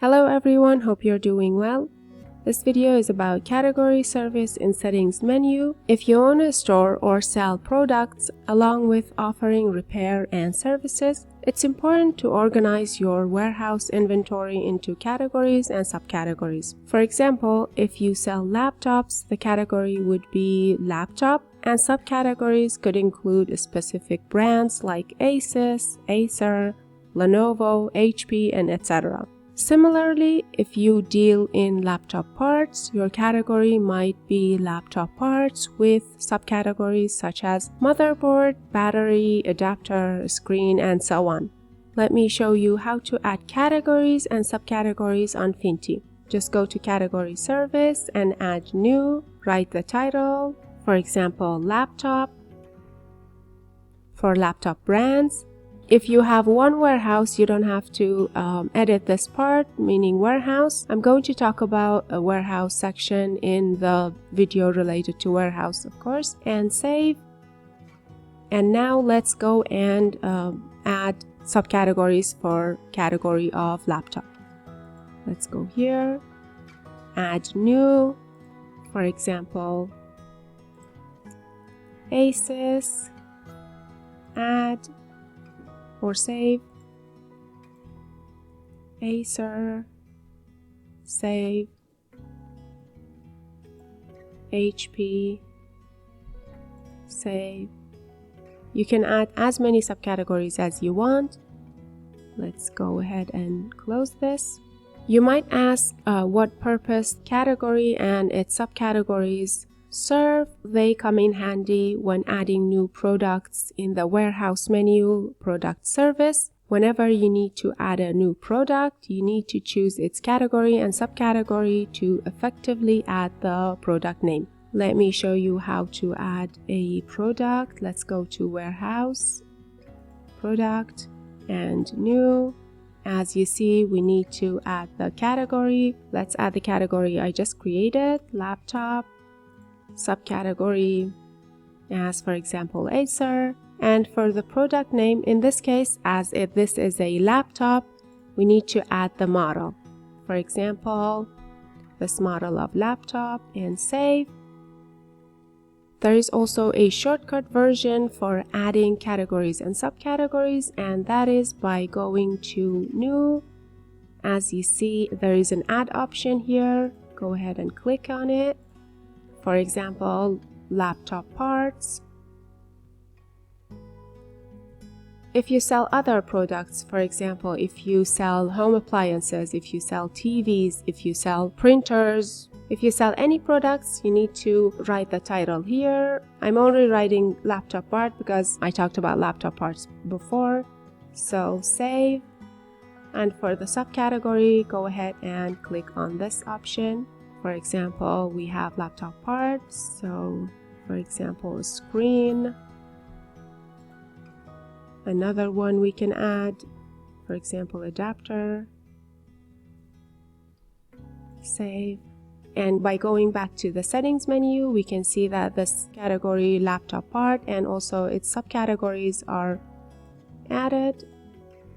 Hello everyone, hope you're doing well. This video is about category service in settings menu. If you own a store or sell products along with offering repair and services, it's important to organize your warehouse inventory into categories and subcategories. For example, if you sell laptops, the category would be laptop, and subcategories could include specific brands like Asus, Acer, Lenovo, HP, and etc. Similarly, if you deal in laptop parts, your category might be laptop parts with subcategories such as motherboard, battery, adapter, screen, and so on. Let me show you how to add categories and subcategories on Finty. Just go to Category Service and add New, write the title, for example, laptop. For laptop brands, if you have one warehouse, you don't have to edit this part, meaning warehouse. I'm going to talk about a warehouse section in the video related to warehouse, of course, and save. And now let's go and add subcategories for category of laptop. Let's go here, add new, for example, Asus, add or save, Acer, save, HP, save. You can add as many subcategories as you want. Let's go ahead and close this. You might ask what purpose category and its subcategories serve. They come in handy when adding new products in the warehouse menu product service. Whenever you need to add a new product, you need to choose its category and subcategory to effectively add the product name. Let me show you how to add a product. Let's go to warehouse, product, and new. As you see, we need to add the category. Let's add the category I just created, laptop, subcategory as, for example, Acer, and for the product name, in this case, as if this is a laptop, we need to add the model, for example, this model of laptop, and save. There is also a shortcut version for adding categories and subcategories, and that is by going to new. As you see, there is an add option here. Go ahead and click on it. For example, laptop parts. If you sell other products, for example, if you sell home appliances, if you sell TVs, if you sell printers, if you sell any products, you need to write the title here. I'm only writing laptop part because I talked about laptop parts before. So save. And for the subcategory, go ahead and click on this option. For example, we have laptop parts, so for example, a screen. Another one we can add, for example, adapter. Save. And by going back to the settings menu, we can see that this category laptop part and also its subcategories are added.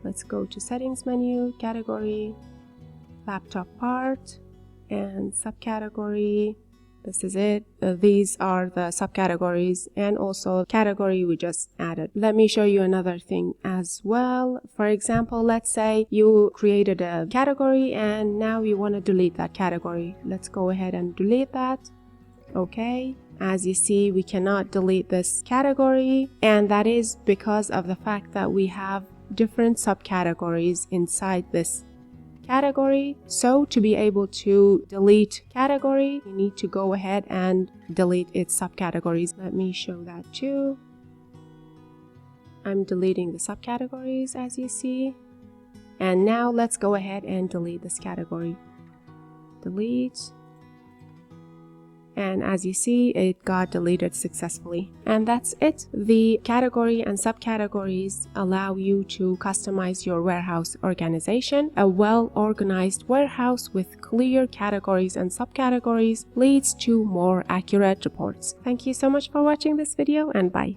Let's go to settings menu, category, laptop part, and subcategory. This is it. These are the subcategories and also category we just added. Let me show you another thing as well. For example, let's say you created a category and now you want to delete that category. Let's go ahead and delete that. Okay. As you see, we cannot delete this category, and that is because of the fact that we have different subcategories inside this category. So to be able to delete category, you need to go ahead and delete its subcategories. Let me show that too. I'm deleting the subcategories, as you see. And now let's go ahead and delete this category. Delete. And as you see, it got deleted successfully. And that's it. The category and subcategories allow you to customize your warehouse organization. A well-organized warehouse with clear categories and subcategories leads to more accurate reports. Thank you so much for watching this video, and bye.